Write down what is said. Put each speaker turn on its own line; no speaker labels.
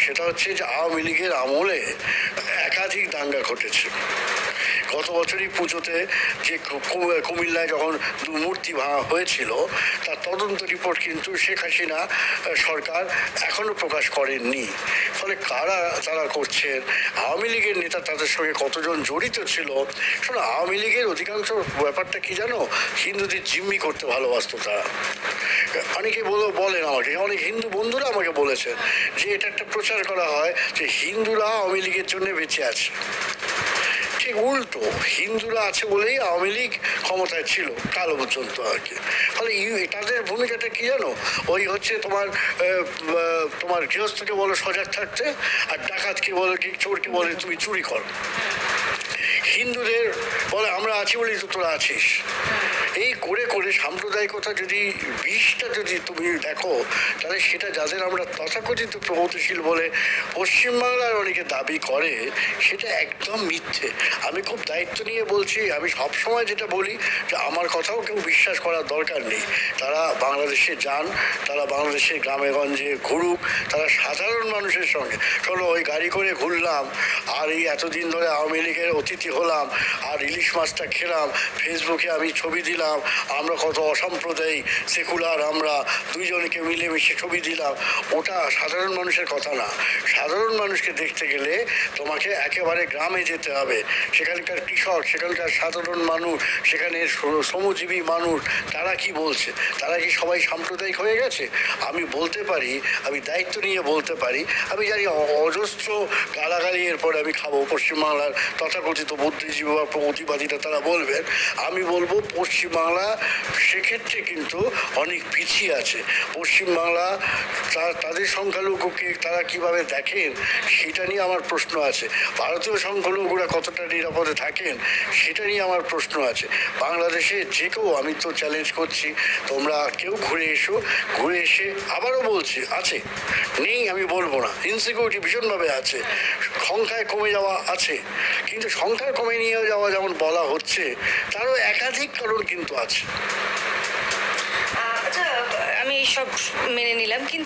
সেটা হচ্ছে যে আওয়ামী লীগের আমলে একাধিক দাঙ্গা ঘটেছে। গত বছরই পুজোতে যে কুমিল্লায় যখন মূর্তি ভাঙা হয়েছিল তার তদন্ত রিপোর্ট কিন্তু শেখ হাসিনা সরকার এখনো প্রকাশ করেননি। ফলে কারা তারা করছেন, আওয়ামী লীগের নেতা তাদের সঙ্গে কতজন জড়িত ছিল। শোনো, আওয়ামী লীগের অধিকাংশ ব্যাপারটা কি জানো, হিন্দুদের জিম্মি করতে ভালোবাসতো তারা। অনেকে বলেন আমাকে, অনেক হিন্দু বন্ধুরা আমাকে বলেছেন যে এটা একটা প্রচার করা হয় যে হিন্দুরা আওয়ামী লীগের জন্য বেঁচে আছে। ঠিক উল্টো, হিন্দুরা আছে বলেই আওয়ামী লীগ ক্ষমতায় ছিল কালো পর্যন্ত আর কি। ফলে তাদের ভূমিকাটা কি জানো, ওই হচ্ছে তোমার গৃহস্থকে বলো সজাগ থাকতে, আর ডাকাতকে বলো কি, চোরকে বলে তুমি চুরি করো। হিন্দুদের বলে আমরা আছি বলেই তো তোরা আছিস। এই করে করে সাম্প্রদায়িকতা যদি বিষটা যদি তুমি দেখো, তাহলে সেটা যাদের আমরা তথাকথিত প্রগতিশীল বলে পশ্চিমবাংলার অনেকে দাবি করে, সেটা একদম মিথ্যে। আমি খুব দায়িত্ব নিয়ে বলছি, আমি সবসময় যেটা বলি যে আমার কথাও কেউ বিশ্বাস করার দরকার নেই। তারা বাংলাদেশে যান, তারা বাংলাদেশের গ্রামে গঞ্জে ঘুরুক, তারা সাধারণ মানুষের সঙ্গে। শোনো, ওই গাড়ি করে ঘুরলাম আর এই এতদিন ধরে আওয়ামী লীগের অতিথি হলাম আর ইলিশ মাছটা খেলাম, ফেসবুকে আমি ছবি দিলাম, আমরা কত অসাম্প্রদায়িক সেকুলার, আমরা দুইজনকে মিলেমিশে ছবি দিলাম। ওটা সাধারণ মানুষের কথা না। সাধারণ মানুষকে দেখতে গেলে তোমাকে একেবারে গ্রামে যেতে হবে। সেখানকার কৃষক, সেখানকার সাধারণ মানুষ, সেখানে শ্রমজীবী মানুষ, তারা কি বলছে? তারা কি সবাই সাম্প্রদায়িক হয়ে গেছে? আমি বলতে পারি, আমি দায়িত্ব নিয়ে বলতে পারি, আমি জানি অজস্র গালাগালি এরপরে আমি খাবো পশ্চিমবাংলার তথাকথিত বুদ্ধিজীবী বা প্রগতিবাদীরা, তারা বলবেন। আমি বলবো পশ্চিমবাংলা সেক্ষেত্রে কিন্তু অনেক পিছিয়ে আছে। পশ্চিমবাংলা তাদের সংখ্যালঘুকে তারা কিভাবে দেখেন সেটা নিয়ে আমার প্রশ্ন আছে। ভারতীয় সংখ্যালঘুরা কতটা নিরাপদে থাকেন সেটা নিয়ে আমার প্রশ্ন আছে। বাংলাদেশে যে কেউ, আমি তো চ্যালেঞ্জ করছি, তোমরা কেউ ঘুরে এসো, ঘুরে এসে আবারও বলছি আছে, নেই আমি বলবো না, ইনসিকিউরিটি ভীষণভাবে আছে, সংখ্যায় কমে যাওয়া আছে, কিন্তু সংখ্যায় কমে নিয়ে যাওয়া যেমন বলা হচ্ছে, তারও একাধিক কারণ কিন্তু আছে।
আচ্ছা, আমি সব মেনে নিলাম, কিন্তু